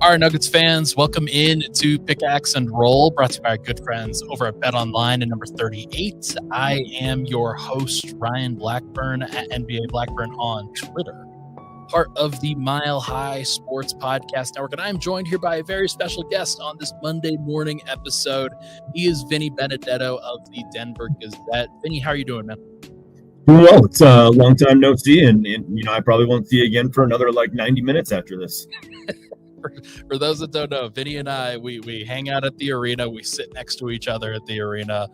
All right, Nuggets fans, welcome in to Pickaxe and Roll, brought to you by our good friends over at BetOnline at number 38. I am your host, Ryan Blackburn, at NBA Blackburn on Twitter, part of the Mile High Sports Podcast Network. And I am joined here by a very special guest on this Monday morning episode. He is Vinny Benedetto of the Denver Gazette. Vinny, how are you doing, man? Doing well. It's a long time no see, and I probably won't see you again for another 90 minutes after this. For those that don't know, Vinny and I, we hang out at the arena. We sit next to each other at the arena.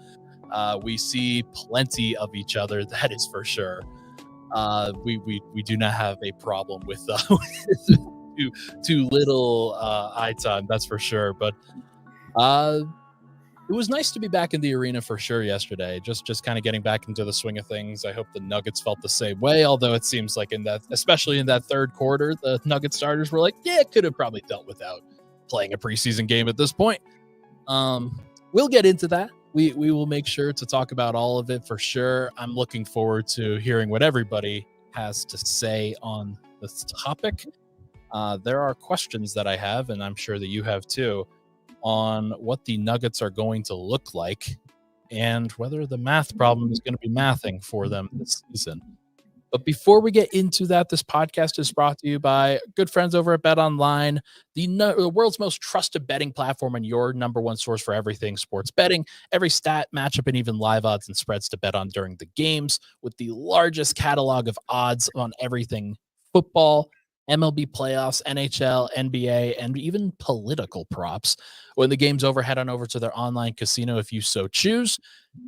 We see plenty of each other. That is for sure. We do not have a problem with too little eye time. That's for sure. But it was nice to be back in the arena for sure yesterday. Just kind of getting back into the swing of things. I hope the Nuggets felt the same way. Although it seems like especially in that third quarter, the Nuggets starters were like, yeah, could have probably dealt without playing a preseason game at this point. We'll get into that. We will make sure to talk about all of it for sure. I'm looking forward to hearing what everybody has to say on this topic. There are questions that I have, and I'm sure that you have too, on what the Nuggets are going to look like and whether the math problem is going to be mathing for them this season. But before we get into that, this podcast is brought to you by good friends over at BetOnline, the world's most trusted betting platform and your number one source for everything sports betting. Every stat, matchup, and even live odds and spreads to bet on during the games, with the largest catalog of odds on everything football, MLB playoffs, NHL, NBA, and even political props. When the game's over, head on over to their online casino if you so choose.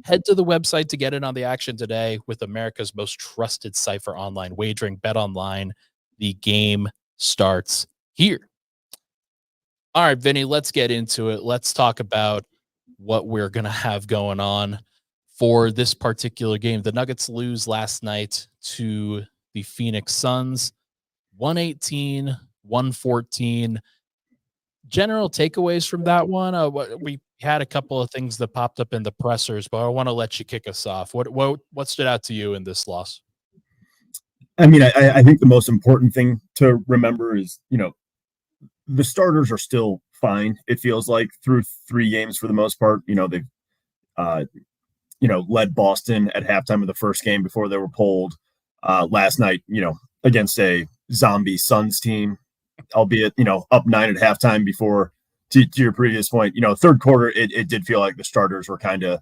Head to the website to get in on the action today with America's most trusted site for online wagering, BetOnline. The game starts here. All right, Vinny, let's get into it. Let's talk about what we're going to have going on for this particular game. The Nuggets lose last night to the Phoenix Suns. 118-114. General takeaways from that one. We had a couple of things that popped up in the pressers, but I want to let you kick us off. What stood out to you in this loss? I mean, I think the most important thing to remember is, the starters are still fine. It feels like through 3 games for the most part. They've, led Boston at halftime of the first game before they were pulled. Last night, against a zombie Suns team, albeit, up 9 at halftime before, to your previous point, third quarter, it did feel like the starters were kind of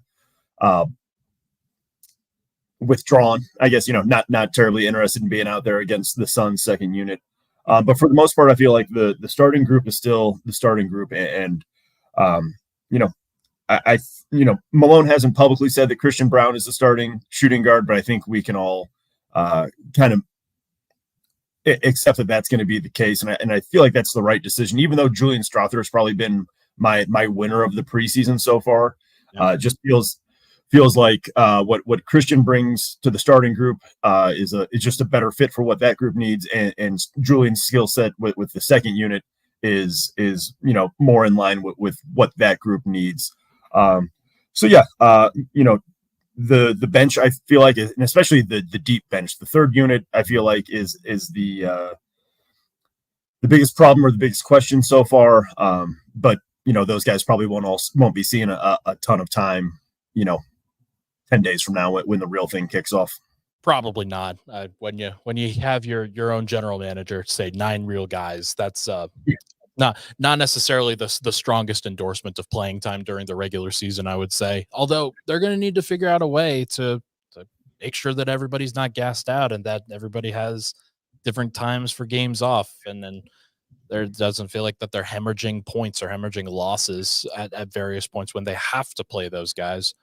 withdrawn, I guess, not terribly interested in being out there against the Suns second unit. But for the most part, I feel like the starting group is still the starting group. And Malone hasn't publicly said that Christian Brown is the starting shooting guard, but I think we can all kind of accept that that's going to be the case. And I feel like that's the right decision, even though Julian Strawther has probably been my winner of the preseason so far. Yeah. Just feels like what Christian brings to the starting group is just a better fit for what that group needs. And Julian's skill set with the second unit is more in line with what that group needs. The bench, I feel like, and especially the deep bench, the third unit, I feel like is the biggest problem or the biggest question so far. But those guys probably won't be seeing a ton of time, 10 days from now when the real thing kicks off. Probably not. When you have your own general manager say 9 real guys, that's not necessarily the strongest endorsement of playing time during the regular season, I would say. Although they're going to need to figure out a way to make sure that everybody's not gassed out and that everybody has different times for games off. And then there doesn't feel like that they're hemorrhaging points or hemorrhaging losses at various points when they have to play those guys.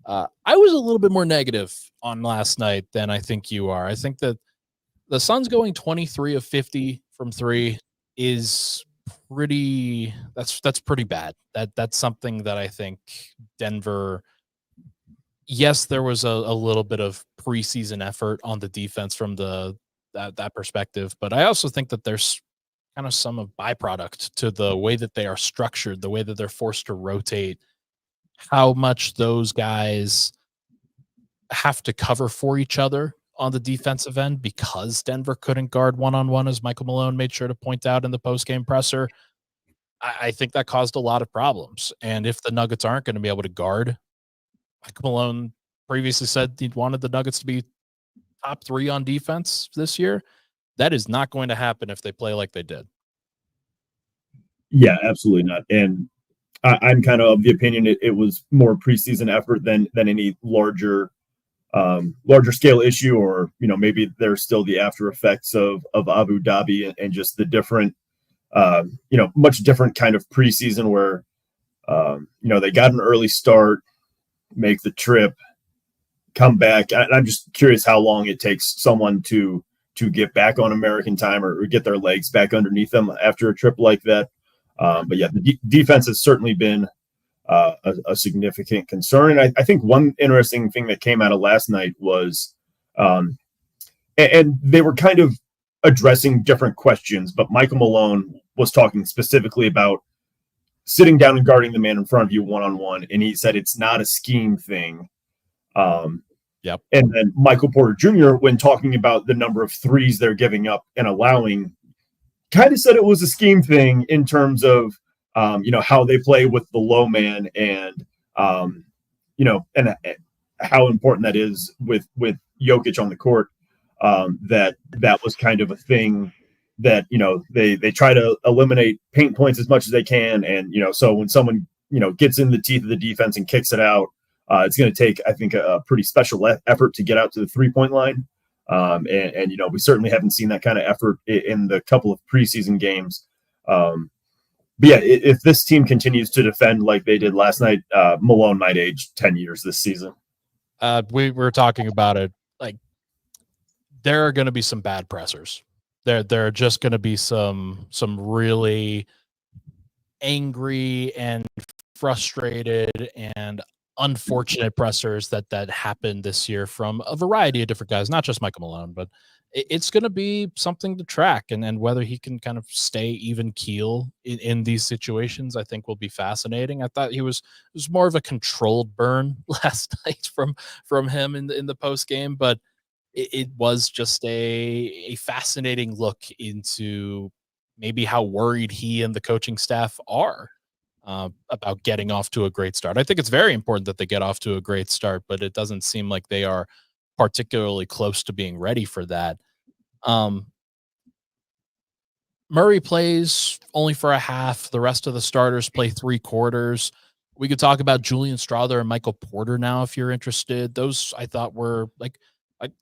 I was a little bit more negative on last night than I think you are. I think that the Suns going 23 of 50 from 3 is that's pretty bad. That's something that I think Denver, yes, there was a little bit of preseason effort on the defense from that perspective, but I also think that there's kind of some of byproduct to the way that they are structured, the way that they're forced to rotate, how much those guys have to cover for each other on the defensive end because Denver couldn't guard one-on-one, as Michael Malone made sure to point out in the post-game presser. I think that caused a lot of problems. And if the Nuggets aren't going to be able to guard, Mike Malone previously said he wanted the Nuggets to be top 3 on defense this year. That is not going to happen if they play like they did. Yeah, absolutely not. And I'm kind of the opinion it was more preseason effort than any larger scale issue, or maybe there's still the after effects of Abu Dhabi and just the different much different kind of preseason where they got an early start, make the trip, come back. I'm just curious how long it takes someone to get back on American time or get their legs back underneath them after a trip like that. But yeah, the defense has certainly been a significant concern. And I think one interesting thing that came out of last night was, and they were kind of addressing different questions, but Michael Malone was talking specifically about sitting down and guarding the man in front of you one-on-one. And he said it's not a scheme thing. Yep. And then Michael Porter Jr., when talking about the number of threes they're giving up and allowing, kind of said it was a scheme thing in terms of, how they play with the low man and, and how important that is with Jokic on the court. That was kind of a thing that, they try to eliminate paint points as much as they can. And, so when someone, gets in the teeth of the defense and kicks it out, it's going to take, I think, a pretty special effort to get out to the 3-point line. And we certainly haven't seen that kind of effort in the couple of preseason games. But yeah, if this team continues to defend like they did last night, Malone might age 10 years this season. We were talking about it. Like, there are going to be some bad pressers. There are just going to be some really angry and frustrated and unfortunate pressers that happened this year from a variety of different guys, not just Michael Malone, but it's going to be something to track. And whether he can kind of stay even keel in these situations, I think will be fascinating. I thought it was more of a controlled burn last night from him in the post game, but it was just a fascinating look into maybe how worried he and the coaching staff are about getting off to a great start. I think it's very important that they get off to a great start, but it doesn't seem like they are particularly close to being ready for that. Murray plays only for a half. The rest of the starters play 3 quarters. We could talk about Julian Strawther and Michael Porter now if you're interested. Those I thought were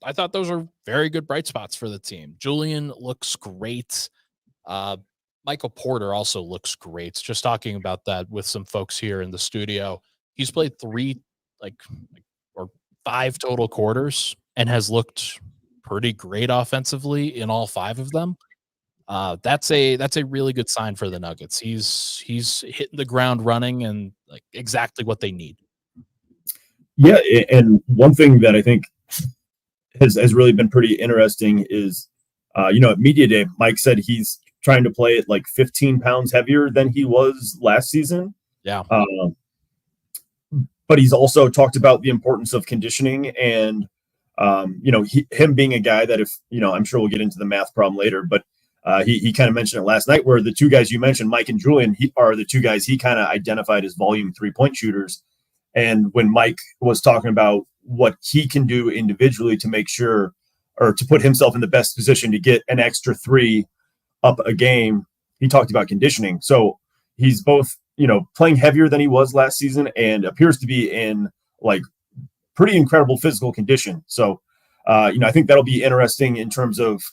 I thought those are very good bright spots for the team. Julian looks great. Michael Porter also looks great. Just talking about that with some folks here in the studio. He's played 3 or 5 total quarters and has looked pretty great offensively in all 5 of them. That's a really good sign for the Nuggets. He's hitting the ground running and exactly what they need. Yeah, and one thing that I think has really been pretty interesting is, at Media Day, Mike said he's trying to play at 15 pounds heavier than he was last season. Yeah. But he's also talked about the importance of conditioning and, him being a guy that if, I'm sure we'll get into the math problem later, but he kind of mentioned it last night where the 2 guys you mentioned, Mike and Julian, are the 2 guys he kind of identified as volume 3-point shooters. And when Mike was talking about what he can do individually to make sure or to put himself in the best position to get an extra 3 up a game, he talked about conditioning. So he's both, playing heavier than he was last season and appears to be in pretty incredible physical condition. So, I think that'll be interesting in terms of,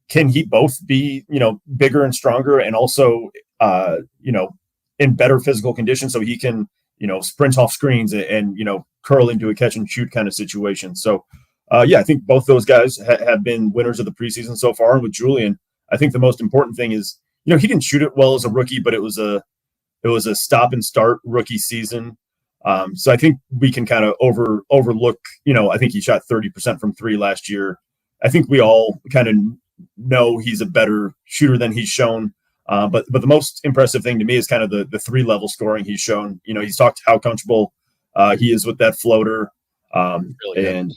can he both be, bigger and stronger and also, in better physical condition so he can, sprint off screens and, curl into a catch and shoot kind of situation. So, I think both those guys have been winners of the preseason so far. And with Julian, I think the most important thing is, he didn't shoot it well as a rookie, but it was a stop and start rookie season. So I think we can kind of overlook, I think he shot 30% from 3 last year. I think we all kind of know he's a better shooter than he's shown. But the most impressive thing to me is kind of the 3-level scoring he's shown. He's talked how comfortable he is with that floater. Really and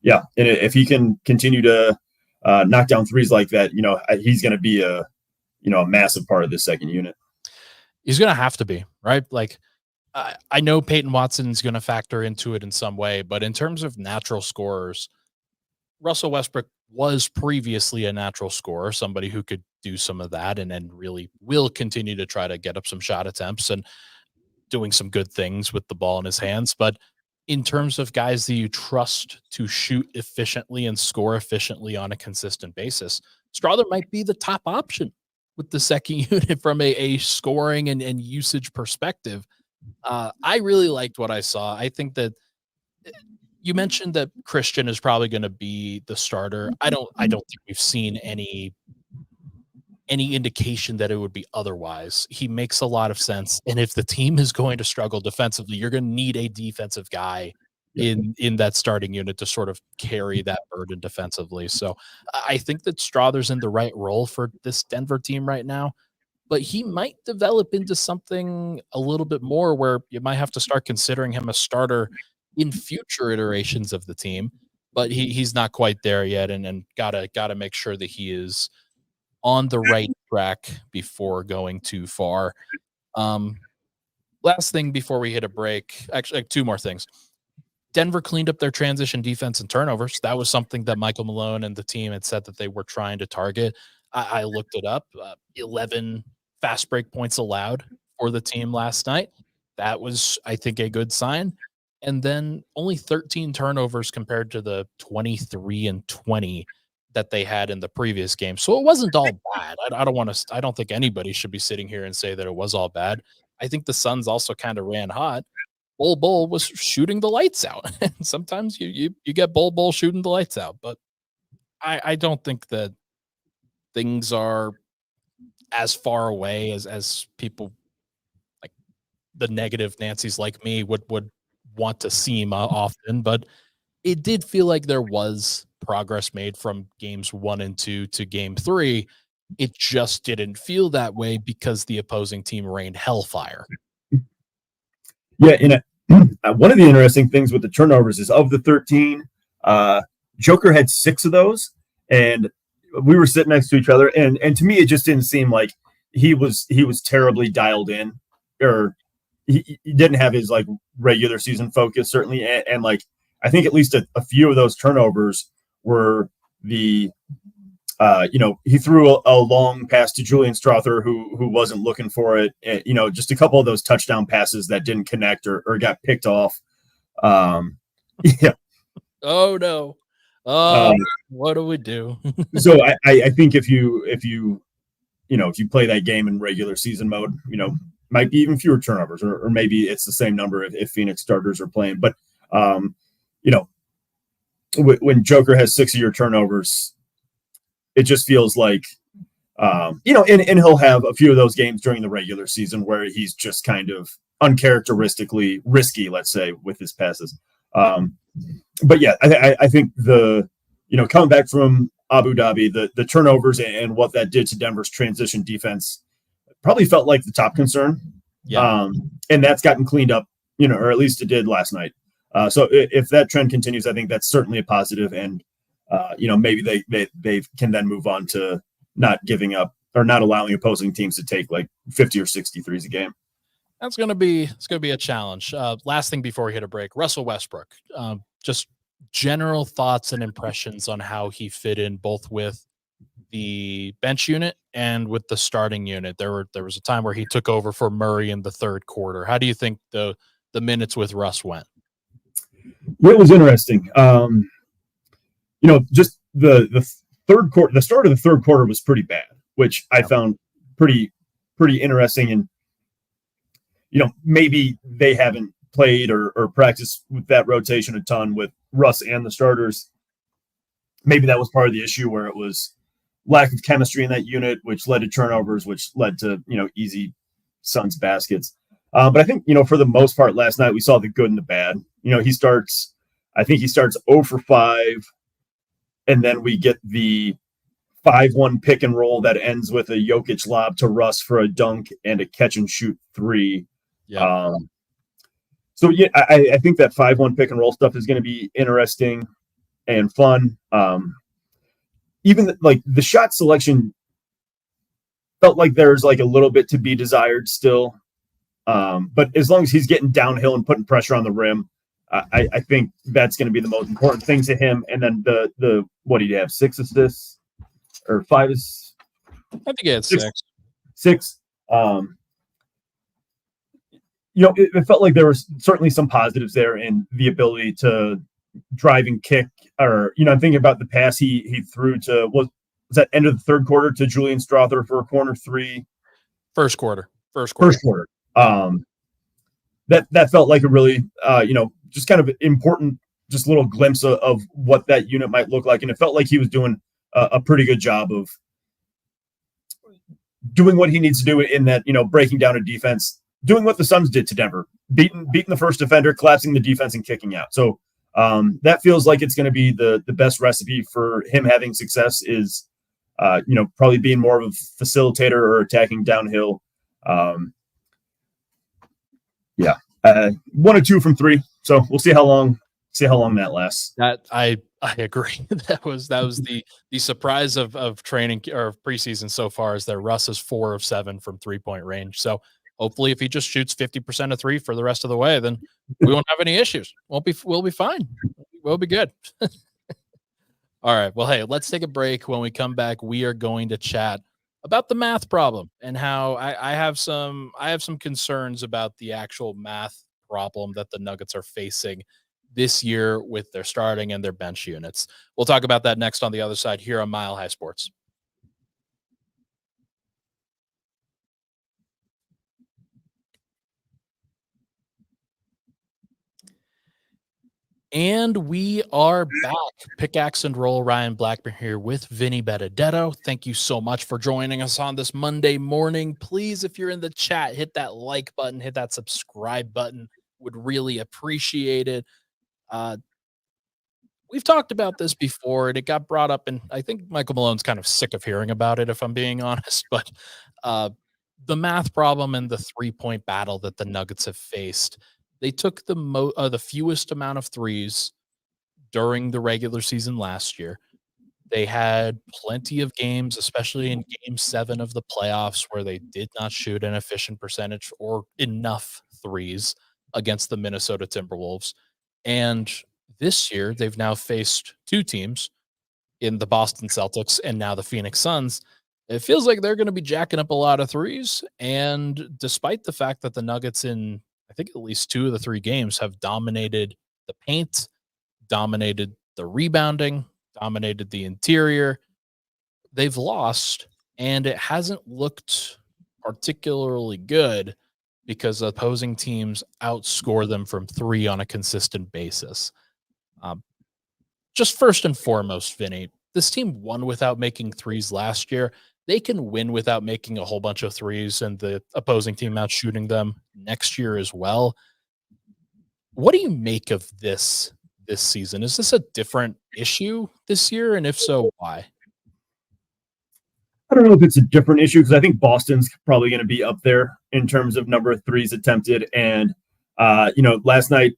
yeah, and if he can continue to knock down threes like that, he's going to be a massive part of this second unit. He's going to have to be, right? Like, I know Peyton Watson's going to factor into it in some way, but in terms of natural scorers, Russell Westbrook was previously a natural scorer, somebody who could do some of that and then really will continue to try to get up some shot attempts and doing some good things with the ball in his hands. But in terms of guys that you trust to shoot efficiently and score efficiently on a consistent basis, Strother might be the top option with the second unit from a scoring and usage perspective. I really liked what I saw. I think that you mentioned that Christian is probably going to be the starter. I don't think we've seen any indication that it would be otherwise. He makes a lot of sense. And if the team is going to struggle defensively, you're going to need a defensive guy in that starting unit to sort of carry that burden defensively. So I think that Strother's in the right role for this Denver team right now, but he might develop into something a little bit more where you might have to start considering him a starter in future iterations of the team. But he's not quite there yet, and gotta make sure that he is on the right track before going too far. Last thing before we hit a break, actually, two more things. Denver cleaned up their transition defense and turnovers. That was something that Michael Malone and the team had said that they were trying to target. I looked it up. 11 fast break points allowed for the team last night. That was, I think, a good sign. And then only 13 turnovers compared to the 23 and 20 that they had in the previous game. So it wasn't all bad. I don't think anybody should be sitting here and say that it was all bad. I think the Suns also kind of ran hot. Bol was shooting the lights out. And sometimes you get Bol shooting the lights out, but I don't think that things are as far away as people like the negative Nancy's like me would want to seem often, but it did feel like there was progress made from games 1 and 2 to game 3. It just didn't feel that way because the opposing team rained hellfire. Yeah, one of the interesting things with the turnovers is of the 13, Joker had 6 of those, and we were sitting next to each other, and to me it just didn't seem like he was terribly dialed in, or he didn't have his like regular season focus certainly, and like I think at least a few of those turnovers were the he threw a long pass to Julian Strother who wasn't looking for it. And, just a couple of those touchdown passes that didn't connect or got picked off. Yeah. Oh no. What do we do? So I think if you play that game in regular season mode, might be even fewer turnovers, or maybe it's the same number if Phoenix starters are playing. But when Joker has 6 of your turnovers, it just feels like, and he'll have a few of those games during the regular season where he's just kind of uncharacteristically risky, let's say, with his passes. But yeah, I think coming back from Abu Dhabi, the turnovers and what that did to Denver's transition defense probably felt like the top concern. Yeah. And that's gotten cleaned up, or at least it did last night. So if that trend continues, I think that's certainly a positive. And maybe they can then move on to not giving up or not allowing opposing teams to take like 50 or 60 threes a game. It's going to be a challenge. Last thing before we hit a break, Russell Westbrook, just general thoughts and impressions on how he fit in both with the bench unit and with the starting unit. There was a time where he took over for Murray in the third quarter. How do you think the minutes with Russ went? Well, it was interesting. Just the third quarter, the start of the third quarter was pretty bad, which I found pretty interesting. And, maybe they haven't played or practiced with that rotation a ton with Russ and the starters. Maybe that was part of the issue where it was lack of chemistry in that unit, which led to turnovers, which led to, easy Suns baskets. But I think, for the most part last night, we saw the good and the bad. He starts 0 for 5. And then we get the 5-1 pick and roll that ends with a Jokic lob to Russ for a dunk and a catch and shoot 3. Yeah. So yeah, I think that 5-1 pick and roll stuff is going to be interesting and fun. Even like the shot selection felt like there's like a little bit to be desired still. But as long as he's getting downhill and putting pressure on the rim, I think that's going to be the most important thing to him. And then the what did he have? 6 assists or 5? I think he had 6. 6. It felt like there was certainly some positives there in the ability to drive and kick. Or I'm thinking about the pass he threw to was that end of the third quarter to Julian Strother for a corner 3. First quarter. That felt like a really just kind of important, just little glimpse of what that unit might look like, and it felt like he was doing a pretty good job of doing what he needs to do in that, breaking down a defense, doing what the Suns did to Denver, beating the first defender, collapsing the defense, and kicking out. So that feels like it's going to be the best recipe for him having success is, probably being more of a facilitator or attacking downhill. 1 or 2 from 3. So we'll see how long that lasts. That I agree. That was the surprise of training or preseason so far is that Russ is 4 of 7 from 3-point range. So hopefully if he just shoots 50% of 3 for the rest of the way, then we won't have any issues. We'll be fine. We'll be good. All right. Well, hey, let's take a break. When we come back, we are going to chat about the math problem and how I have some concerns about the actual math problem that the Nuggets are facing this year with their starting and their bench units. We'll talk about that next on the other side here on Mile High Sports. And we are back. Pickaxe and Roll, Ryan Blackburn here with Vinny Benedetto. Thank you so much for joining us on this Monday morning. Please, if you're in the chat, hit that like button, hit that subscribe button. Would really appreciate it. We've talked about this before, and it got brought up, and I think Michael Malone's kind of sick of hearing about it, if I'm being honest. But the math problem and the 3-point battle that the Nuggets have faced. They took the fewest amount of threes during the regular season last year. They had plenty of games, especially in Game 7 of the playoffs, where they did not shoot an efficient percentage or enough threes against the Minnesota Timberwolves. And this year, they've now faced 2 teams in the Boston Celtics and now the Phoenix Suns. It feels like they're going to be jacking up a lot of threes. And despite the fact that the Nuggets in I think at least 2 of the 3 games have dominated the paint, dominated the rebounding, dominated the interior. They've lost, and it hasn't looked particularly good because opposing teams outscore them from 3 on a consistent basis. Just first and foremost, Vinny, this team won without making threes last year. They can win without making a whole bunch of threes and the opposing team out shooting them next year as well. What do you make of this season? Is this a different issue this year? And if so, why? I don't know if it's a different issue because I think Boston's probably going to be up there in terms of number of threes attempted. And, last night,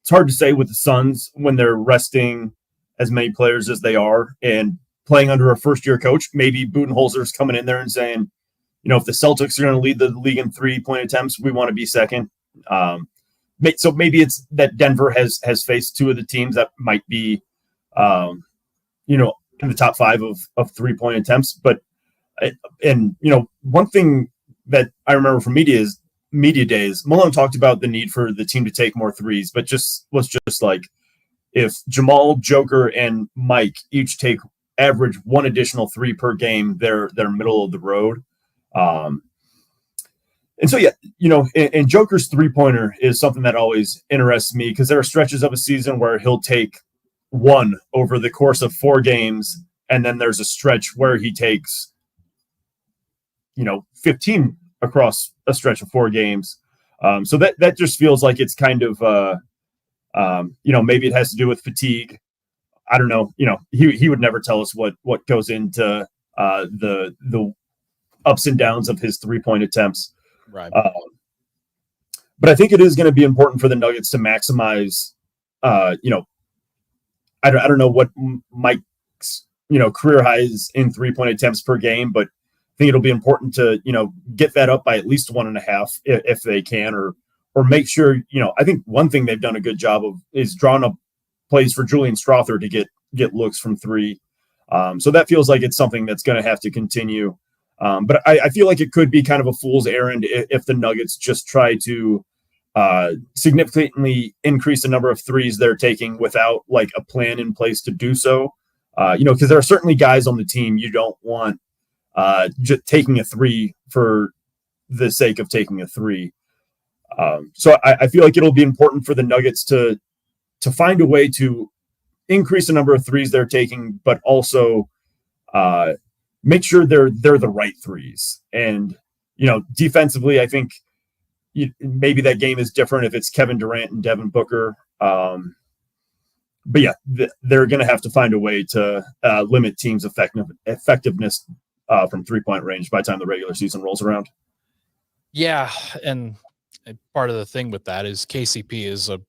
it's hard to say with the Suns when they're resting as many players as they are and playing under a first-year coach. Maybe Budenholzer's coming in there and saying, if the Celtics are going to lead the league in 3-point attempts, we want to be second. So maybe it's that Denver has faced 2 of the teams that might be, in the top 5 of 3-point attempts. But one thing that I remember from media days, Malone talked about the need for the team to take more threes, but was just like if Jamal, Joker, and Mike each take average 1 additional 3 per game, they're middle of the road. And so, and Joker's 3-pointer is something that always interests me because there are stretches of a season where he'll take 1 over the course of 4 games. And then there's a stretch where he takes, 15 across a stretch of 4 games. So that just feels like it's kind of, maybe it has to do with fatigue. I don't know. He would never tell us what goes into the ups and downs of his 3-point attempts. Right. But I think it is going to be important for the Nuggets to maximize. I don't know what Mike's career highs in 3-point attempts per game, but think it'll be important to, get that up by at least 1.5 if they can, or make sure, I think one thing they've done a good job of is drawing up plays for Julian Strother to get looks from three. So that feels like it's something that's going to have to continue. But I feel like it could be kind of a fool's errand if the Nuggets just try to significantly increase the number of threes they're taking without like a plan in place to do so. Because there are certainly guys on the team you don't want just taking a three for the sake of taking a three. So I feel like it'll be important for the Nuggets to find a way to increase the number of threes they're taking, but also make sure they're the right threes. And, defensively, I think maybe that game is different if it's Kevin Durant and Devin Booker. But yeah, they're going to have to find a way to limit teams' effectiveness from 3-point range by the time the regular season rolls around. Yeah, and part of the thing with that is KCP is a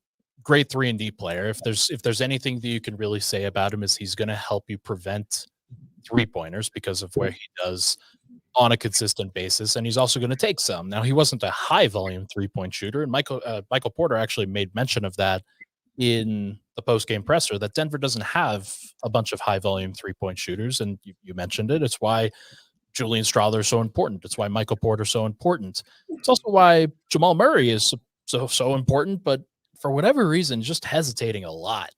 great 3-and-D player. If there's anything that you can really say about him is he's going to help you prevent 3-pointers because of where he does on a consistent basis, and he's also going to take some. Now, he wasn't a high volume 3-point shooter, and Michael Porter actually made mention of that in the post-game presser, that Denver doesn't have a bunch of high volume 3-point shooters, and you mentioned it. It's why Julian Strother is so important. It's why Michael Porter is so important. It's also why Jamal Murray is so important, but for whatever reason, just hesitating a lot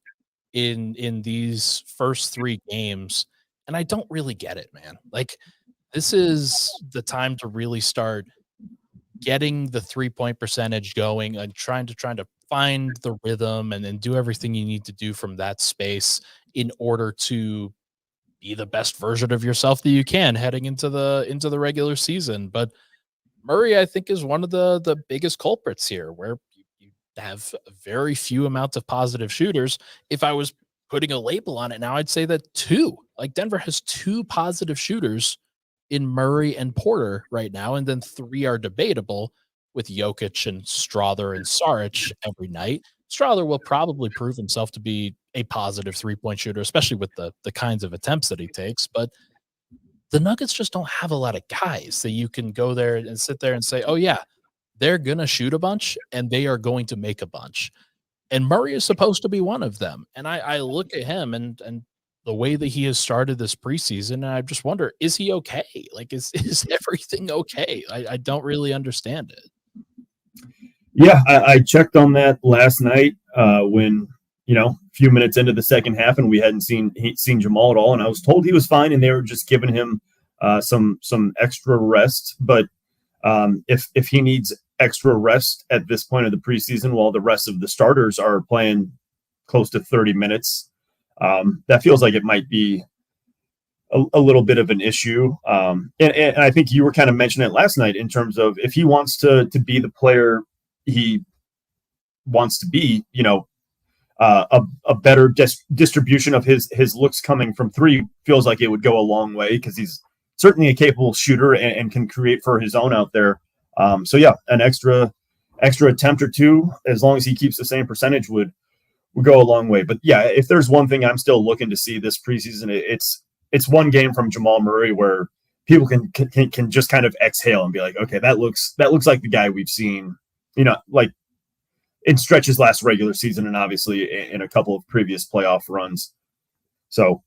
in these first 3 games. And I don't really get it, man. Like, this is the time to really start getting the 3-point percentage going and trying to find the rhythm and then do everything you need to do from that space in order to be the best version of yourself that you can heading into the regular season. But Murray, I think, is one of the biggest culprits here, where you have a very few amounts of positive shooters. If I was putting a label on it now, I'd say that 2. Like, Denver has 2 positive shooters in Murray and Porter right now, and then 3 are debatable with Jokic and Strother and Saric every night. Strother will probably prove himself to be a positive 3-point shooter, especially with the kinds of attempts that he takes. But the Nuggets just don't have a lot of guys that you can go there and sit there and say, oh yeah, they're going to shoot a bunch and they are going to make a bunch. And Murray is supposed to be one of them. And I look at him and the way that he has started this preseason, and I just wonder, is he okay? Like, is everything okay? I don't really understand it. Yeah, I checked on that last night when, a few minutes into the second half, and we hadn't seen Jamal at all, and I was told he was fine, and they were just giving him some extra rest. But if he needs extra rest at this point of the preseason, while the rest of the starters are playing close to 30 minutes, that feels like it might be a little bit of an issue. And I think you were kind of mentioning it last night in terms of if he wants to be the player he wants to be, a better distribution of his looks coming from 3 feels like it would go a long way, because he's certainly a capable shooter and can create for his own out there. So yeah, an extra attempt or 2, as long as he keeps the same percentage, would go a long way. But yeah, if there's one thing I'm still looking to see this preseason, it's one game from Jamal Murray where people can just kind of exhale and be like, okay, that looks like the guy we've seen, like in Stretch's last regular season, and obviously in a couple of previous playoff runs. So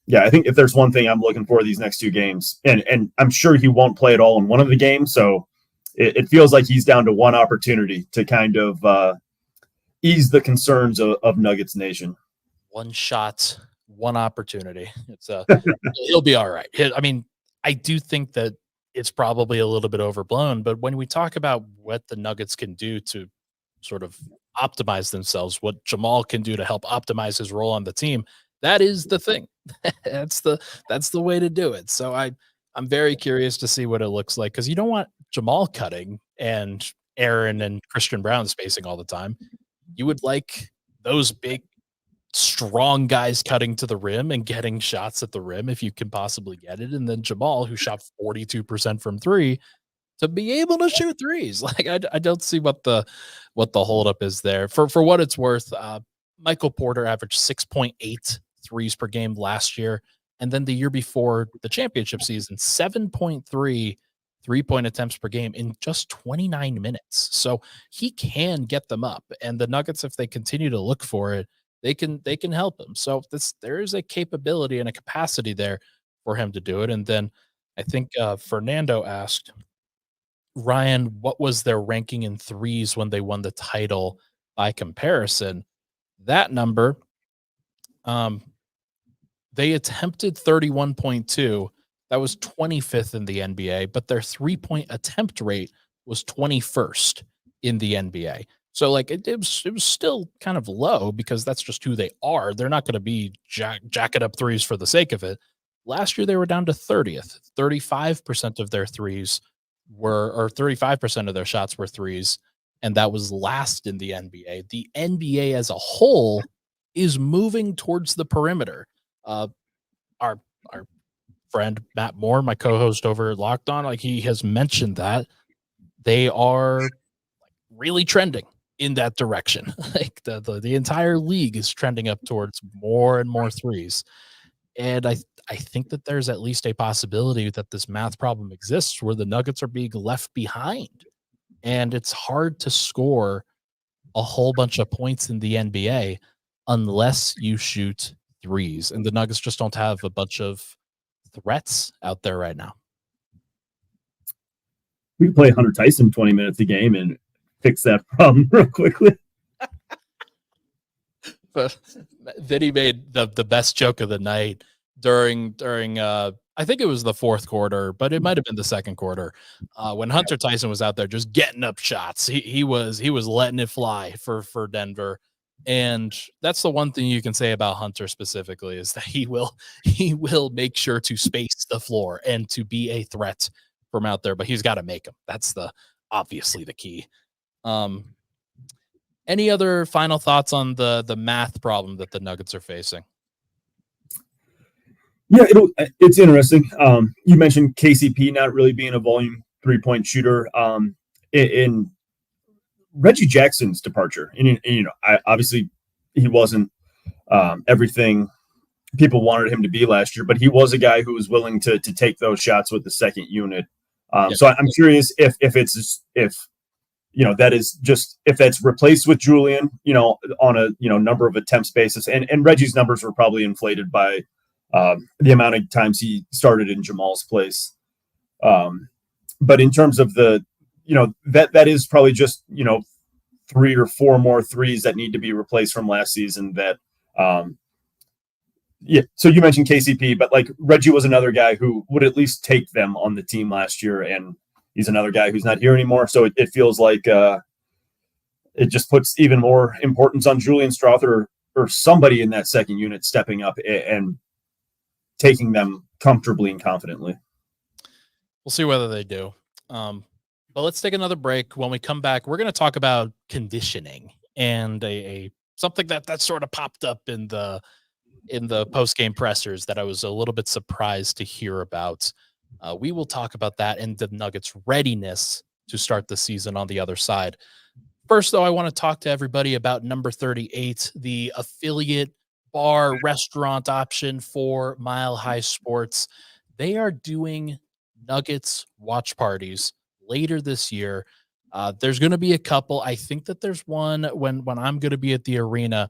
yeah, I think if there's one thing I'm looking for these next 2 games, and I'm sure he won't play at all in one of the games, so it feels like he's down to one opportunity to kind of ease the concerns of Nuggets Nation. One shot, one opportunity. It's he'll be all right. I mean, I do think that it's probably a little bit overblown, but when we talk about what the Nuggets can do to sort of optimize themselves, what Jamal can do to help optimize his role on the team, that is the thing. that's the way to do it. So I'm very curious to see what it looks like, because you don't want Jamal cutting and Aaron and Christian Brown spacing all the time. You would like those big, strong guys cutting to the rim and getting shots at the rim if you can possibly get it. And then Jamal, who shot 42% from 3, to be able to shoot threes. Like, I don't see what the holdup is there. For what it's worth, Michael Porter averaged 6.8 threes per game last year. And then the year before the championship season, 7.3 3-point attempts per game in just 29 minutes. So he can get them up. And the Nuggets, if they continue to look for it, they can help him. So there is a capability and a capacity there for him to do it. And then I think Fernando asked, Ryan, what was their ranking in threes when they won the title by comparison? That number, um, they attempted 31.2. That was 25th in the NBA, but their 3-point attempt rate was 21st in the NBA. So like it was still kind of low because that's just who they are. They're not going to be jacket up threes for the sake of it. Last year they were down to 30th. 35% of their threes were, or 35% of their shots were threes, and that was last in the NBA. The NBA as a whole is moving towards the perimeter. Our friend Matt Moore, my co-host over at Locked On, like he has mentioned that they are really trending in that direction. Like the entire league is trending up towards more and more threes. And I think that there's at least a possibility that this math problem exists where the Nuggets are being left behind. And it's hard to score a whole bunch of points in the NBA unless you shoot threes. And the Nuggets just don't have a bunch of threats out there right now. We can play Hunter Tyson 20 minutes a game and fix that problem real quickly. But Vinny made the best joke of the night during I think it was the fourth quarter, but it might have been the second quarter, when Hunter Tyson was out there just getting up shots. He was letting it fly for Denver. And that's the one thing you can say about Hunter specifically is that he will make sure to space the floor and to be a threat from out there, but he's got to make them. That's obviously the key. Any other final thoughts on the math problem that the Nuggets are facing? Yeah, it's interesting. You mentioned KCP not really being a volume 3-point shooter. In Reggie Jackson's departure, and obviously he wasn't everything people wanted him to be last year, but he was a guy who was willing to take those shots with the second unit. So I'm curious if that is just if that's replaced with Julian, on a number of attempts basis, and Reggie's numbers were probably inflated by the amount of times he started in Jamal's place. But in terms of the that is probably just 3 or 4 more threes that need to be replaced from last season. That so you mentioned KCP, but like Reggie was another guy who would at least take them on the team last year, and he's another guy who's not here anymore. So it feels like it just puts even more importance on Julian Strother or somebody in that second unit stepping up and taking them comfortably and confidently. We'll see whether they do. But let's take another break. When we come back, we're going to talk about conditioning and a something that sort of popped up in the post-game pressers that I was a little bit surprised to hear about. We will talk about that and the Nuggets' readiness to start the season on the other side. First, though, I want to talk to everybody about number 38, the affiliate bar restaurant option for Mile High Sports. They are doing Nuggets watch parties later this year. There's going to be a couple. I think that there's one when I'm going to be at the arena,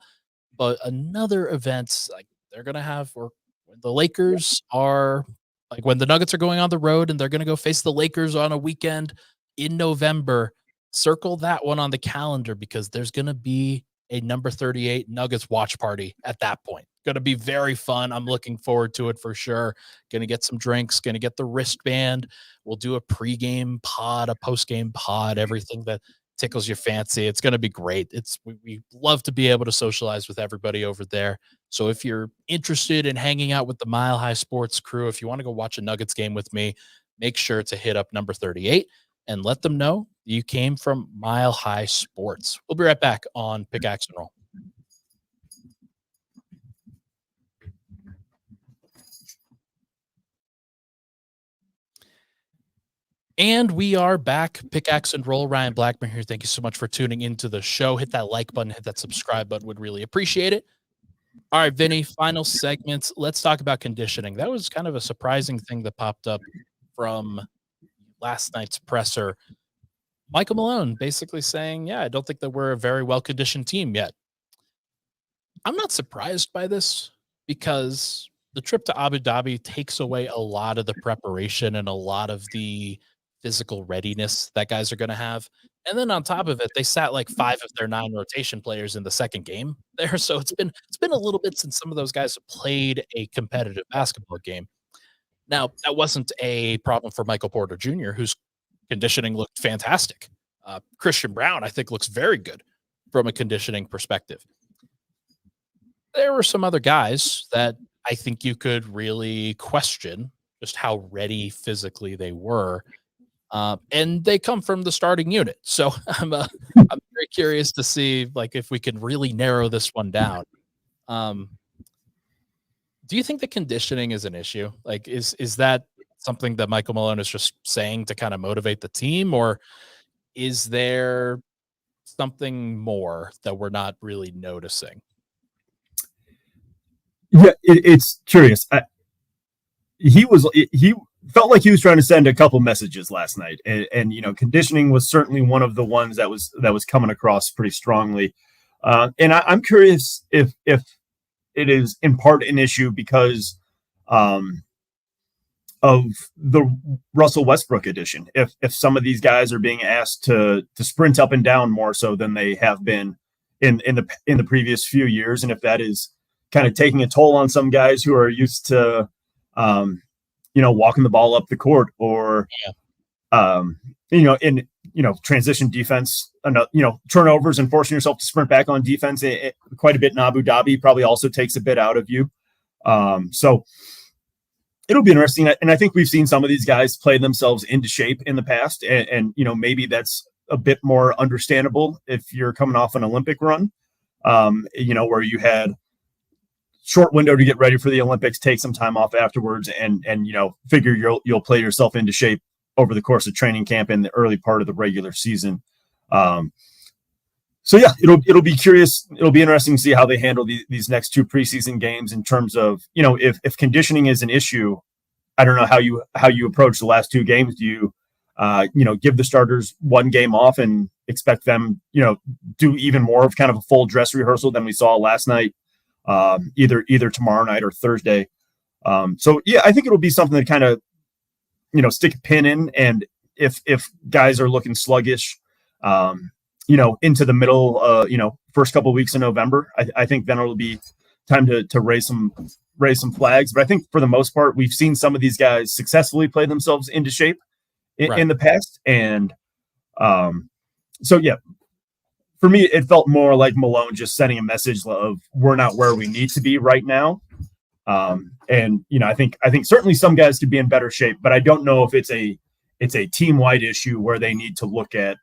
but another event like they're going to have, or when the Lakers are, like when the Nuggets are going on the road and they're going to go face the Lakers on a weekend in November, circle that one on the calendar because there's going to be a number 38 Nuggets watch party at that point. Going to be very fun. I'm looking forward to it for sure. Going to get some drinks, going to get the wristband. We'll do a pregame pod, a postgame pod, everything that tickles your fancy. It's going to be great. We love to be able to socialize with everybody over there. So if you're interested in hanging out with the Mile High Sports crew, if you want to go watch a Nuggets game with me, make sure to hit up number 38 and let them know you came from Mile High Sports. We'll be right back on Pickaxe and Roll. And we are back. Pickaxe and Roll. Ryan Blackburn here. Thank you so much for tuning into the show. Hit that like button, hit that subscribe button. Would really appreciate it. All right, Vinny, final segments. Let's talk about conditioning. That was kind of a surprising thing that popped up from last night's presser. Michael Malone basically saying, yeah, I don't think that we're a very well conditioned team yet. I'm not surprised by this because the trip to Abu Dhabi takes away a lot of the preparation and a lot of the physical readiness that guys are going to have. And then on top of it, they sat like 5 of their 9 rotation players in the second game there. So it's been a little bit since some of those guys have played a competitive basketball game. Now, that wasn't a problem for Michael Porter Jr., whose conditioning looked fantastic. Christian Braun, I think, looks very good from a conditioning perspective. There were some other guys that I think you could really question just how ready physically they were. And they come from the starting unit. So I'm very curious to see like if we can really narrow this one down. Do you think the conditioning is an issue? Like, is that something that Michael Malone is just saying to kind of motivate the team, or is there something more that we're not really noticing? Yeah, it's curious. He felt like he was trying to send a couple messages last night, and conditioning was certainly one of the ones that was coming across pretty strongly. And I'm curious if it is in part an issue because of the Russell Westbrook edition. If some of these guys are being asked to sprint up and down more so than they have been in the previous few years, and if that is kind of taking a toll on some guys who are used to, walking the ball up the court or, in transition defense, turnovers and forcing yourself to sprint back on defense quite a bit in Abu Dhabi probably also takes a bit out of you. So it'll be interesting. And I think we've seen some of these guys play themselves into shape in the past. And maybe that's a bit more understandable if you're coming off an Olympic run, where you had short window to get ready for the Olympics, take some time off afterwards, and figure you'll play yourself into shape over the course of training camp in the early part of the regular season. So yeah, it'll be curious. It'll be interesting to see how they handle these next 2 preseason games in terms of, if conditioning is an issue. I don't know how you approach the last 2 games. Do you give the starters 1 game off and expect them, do even more of kind of a full dress rehearsal than we saw last night, either tomorrow night or Thursday. So yeah, I think it'll be something to kind of, stick a pin in. And if guys are looking sluggish, into the middle, first couple of weeks in November, I think then it'll be time to raise some flags. But I think for the most part, we've seen some of these guys successfully play themselves into shape in the past. And so, yeah, for me, it felt more like Malone just sending a message of we're not where we need to be right now. And, I think certainly some guys could be in better shape, but I don't know if it's a team-wide issue where they need to look at,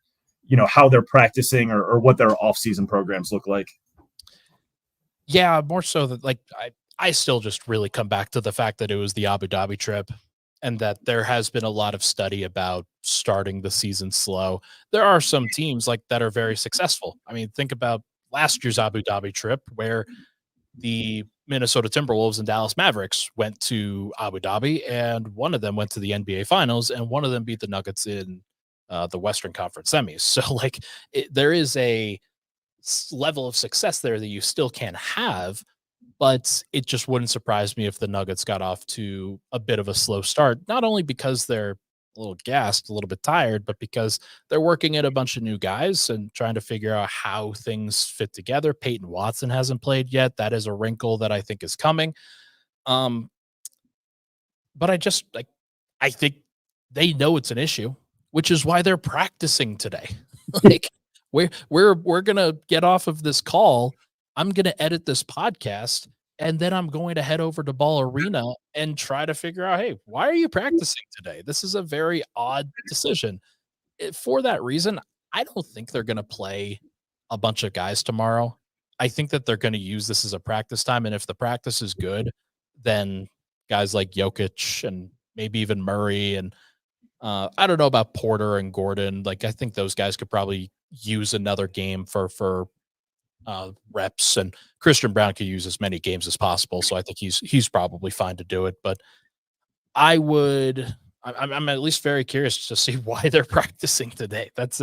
how they're practicing or what their off-season programs look like. Yeah, more so that like I still just really come back to the fact that it was the Abu Dhabi trip and that there has been a lot of study about starting the season slow. There are some teams like that are very successful. I mean, think about last year's Abu Dhabi trip where the Minnesota Timberwolves and Dallas Mavericks went to Abu Dhabi, and one of them went to the NBA Finals, and one of them beat the Nuggets in the Western Conference semis. So, like, there is a level of success there that you still can have, but it just wouldn't surprise me if the Nuggets got off to a bit of a slow start, not only because they're a little gassed, a little bit tired, but because they're working at a bunch of new guys and trying to figure out how things fit together. Peyton Watson hasn't played yet. That is a wrinkle that I think is coming. But I think they know it's an issue, which is why they're practicing today. Like we're gonna get off of this call. I'm gonna edit this podcast, and then I'm going to head over to Ball Arena and try to figure out, hey, why are you practicing today? This is a very odd decision. For that reason, I don't think they're going to play a bunch of guys tomorrow. I think that they're going to use this as a practice time. And if the practice is good, then guys like Jokic and maybe even Murray and I don't know about Porter and Gordon. Like, I think those guys could probably use another game for reps, and Christian Brown could use as many games as possible. So I think he's probably fine to do it. But I'm at least very curious to see why they're practicing today. That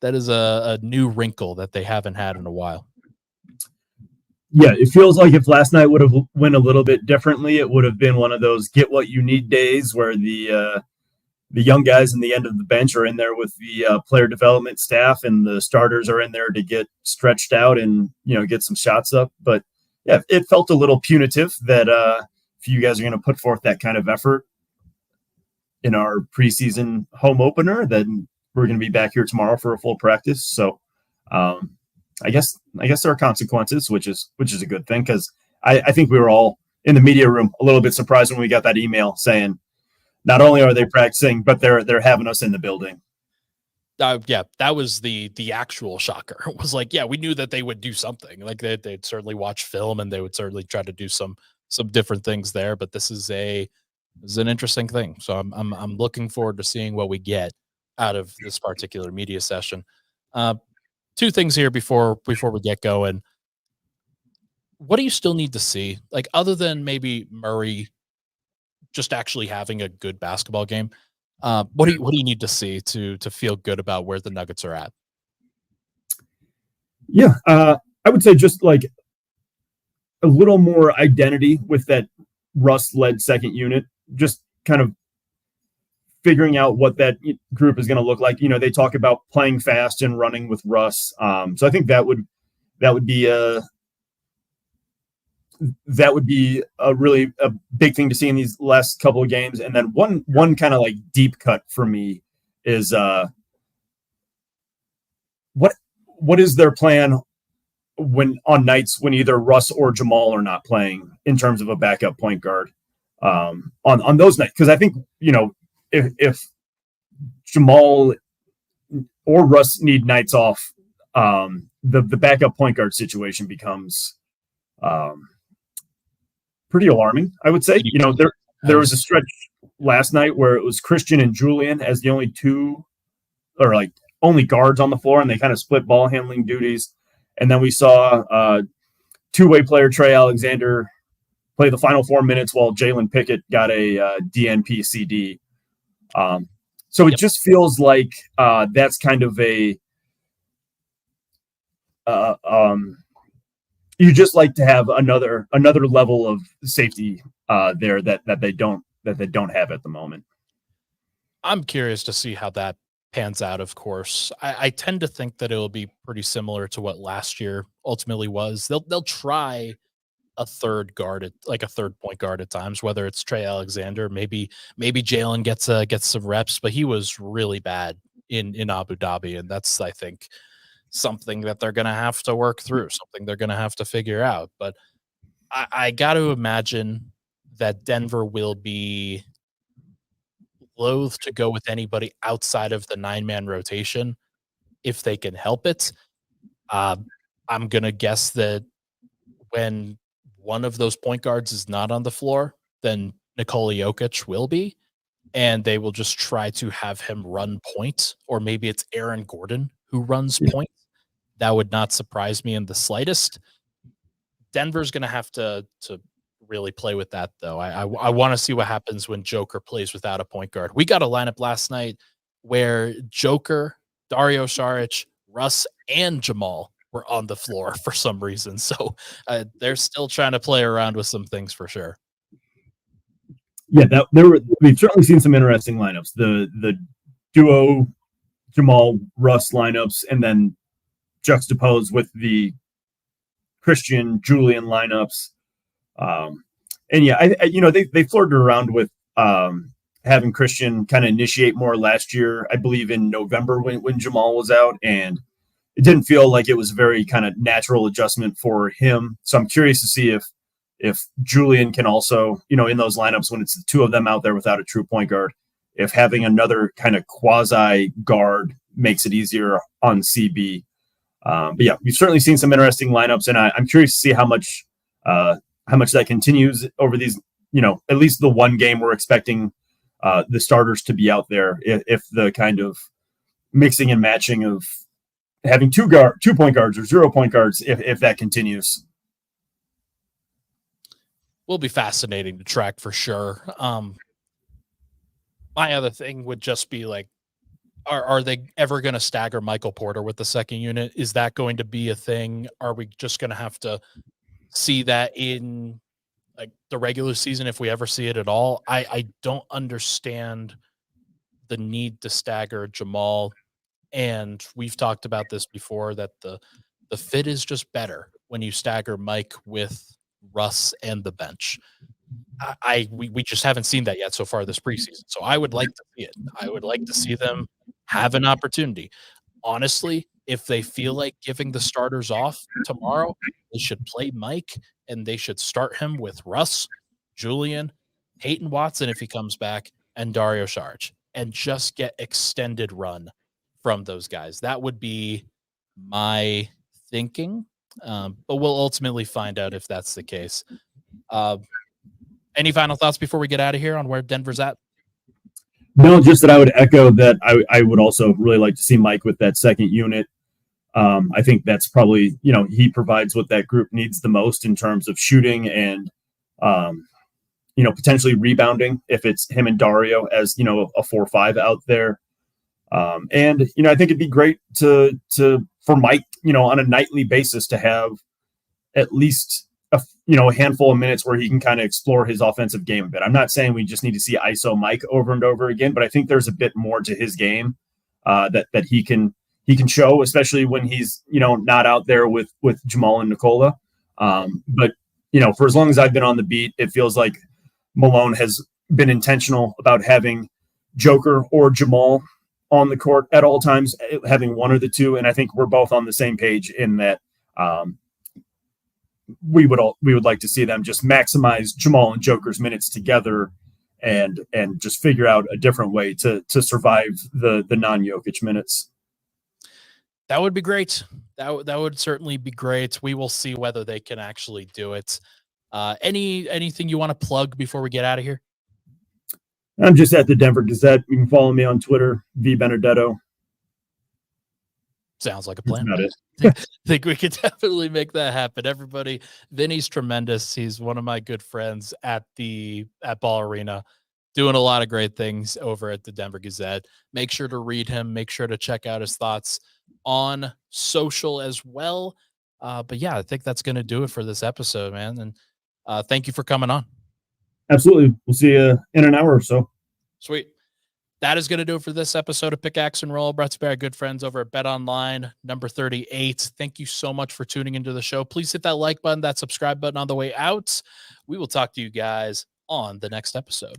is a new wrinkle that they haven't had in a while. Yeah, it feels like if last night would have went a little bit differently, it would have been one of those get what you need days where the young guys in the end of the bench are in there with the player development staff, and the starters are in there to get stretched out and get some shots up. But yeah, it felt a little punitive that if you guys are going to put forth that kind of effort in our preseason home opener, then we're going to be back here tomorrow for a full practice. So I guess there are consequences, which is a good thing, because I think we were all in the media room a little bit surprised when we got that email saying not only are they practicing, but they're having us in the building. Yeah, that was the actual shocker. It was like, yeah, we knew that they would do something. Like they'd certainly watch film and they would certainly try to do some different things there. But this is an interesting thing. So I'm looking forward to seeing what we get out of this particular media session. Two things here before we get going. What do you still need to see? Like, other than maybe Murray just actually having a good basketball game, what do you need to see to feel good about where the Nuggets are at? Yeah, I would say just like a little more identity with that Russ-led second unit, just kind of figuring out what that group is going to look like. They talk about playing fast and running with Russ. So I think that would be a really a big thing to see in these last couple of games. And then one kind of like deep cut for me is what is their plan when on nights when either Russ or Jamal are not playing in terms of a backup point guard on those nights? Because I think if Jamal or Russ need nights off, the backup point guard situation becomes pretty alarming, I would say. There was a stretch last night where it was Christian and Julian as the only two, or like only guards on the floor, and they kind of split ball handling duties. And then we saw two-way player Trey Alexander play the final 4 minutes while Jalen Pickett got a DNP CD. So it just feels like that's kind of a you just like to have another level of safety there that they don't have at the moment. I'm curious to see how that pans out. Of course, I tend to think that it will be pretty similar to what last year ultimately was. They'll try a third guard, like a third point guard at times, whether it's Trey Alexander, maybe Jalen gets some reps, but he was really bad in Abu Dhabi, and that's, I think, something that they're going to have to work through, something they're going to have to figure out. But I got to imagine that Denver will be loath to go with anybody outside of the 9-man rotation if they can help it. I'm going to guess that when one of those point guards is not on the floor, then Nikola Jokic will be, and they will just try to have him run point, or maybe it's Aaron Gordon who runs point. That would not surprise me in the slightest. Denver's going to have to really play with that, though. I want to see what happens when Joker plays without a point guard. We got a lineup last night where Joker, Dario Saric, Russ, and Jamal were on the floor for some reason. So they're still trying to play around with some things for sure. Yeah, we've certainly seen some interesting lineups. The duo Jamal Russ lineups, and then juxtaposed with the Christian Julian lineups. And yeah, they flirted around with having Christian kind of initiate more last year, I believe in November when Jamal was out, and it didn't feel like it was a very kind of natural adjustment for him. So I'm curious to see if Julian can also, in those lineups when it's the two of them out there without a true point guard, if having another kind of quasi guard makes it easier on CB. But yeah, we've certainly seen some interesting lineups, and I'm curious to see how much that continues over these, at least the one game we're expecting the starters to be out there, if the kind of mixing and matching of having 2 point guards or 0 point guards if that continues. Will be fascinating to track for sure. My other thing would just be like, are they ever going to stagger Michael Porter with the second unit? Is that going to be a thing? Are we just going to have to see that in like the regular season if we ever see it at all? I don't understand the need to stagger Jamal. And we've talked about this before, that the fit is just better when you stagger Mike with Russ and the bench. We just haven't seen that yet so far this preseason. So I would like to see it. I would like to see them have an opportunity. Honestly, if they feel like giving the starters off tomorrow, they should play Mike and they should start him with Russ, Julian, Peyton Watson if he comes back, and Dario Saric, and just get extended run from those guys. That would be my thinking, but we'll ultimately find out if that's the case. Any final thoughts before we get out of here on where Denver's at? No, just that I would echo that I would also really like to see Mike with that second unit. I think that's probably, he provides what that group needs the most in terms of shooting and, potentially rebounding if it's him and Dario as, a 4-5 out there. And I think it'd be great for Mike, on a nightly basis to have at least a handful of minutes where he can kind of explore his offensive game a bit. I'm not saying we just need to see ISO Mike over and over again, but I think there's a bit more to his game that he can show, especially when he's not out there with Jamal and Nikola. But for as long as I've been on the beat, it feels like Malone has been intentional about having Joker or Jamal on the court at all times, having one or the two. And I think we're both on the same page in that we would like to see them just maximize Jamal and Joker's minutes together and just figure out a different way to survive the non-Jokic minutes. That would be great. That would certainly be great. We will see whether they can actually do it. Anything you want to plug before we get out of here? I'm just at the Denver Gazette. You can follow me on Twitter, V Benedetto. Sounds like a plan. That's about it. Think we could definitely make that happen. Everybody, Vinny's tremendous. He's one of my good friends at Ball Arena, doing a lot of great things over at the Denver Gazette. Make sure to read him. Make sure to check out his thoughts on social as well. But yeah, I think that's going to do it for this episode, man. And thank you for coming on. Absolutely. We'll see you in an hour or so. Sweet. That is going to do it for this episode of Pickaxe and Roll, brought to you by our good friends over at BetOnline, number 38. Thank you so much for tuning into the show. Please hit that like button, that subscribe button on the way out. We will talk to you guys on the next episode.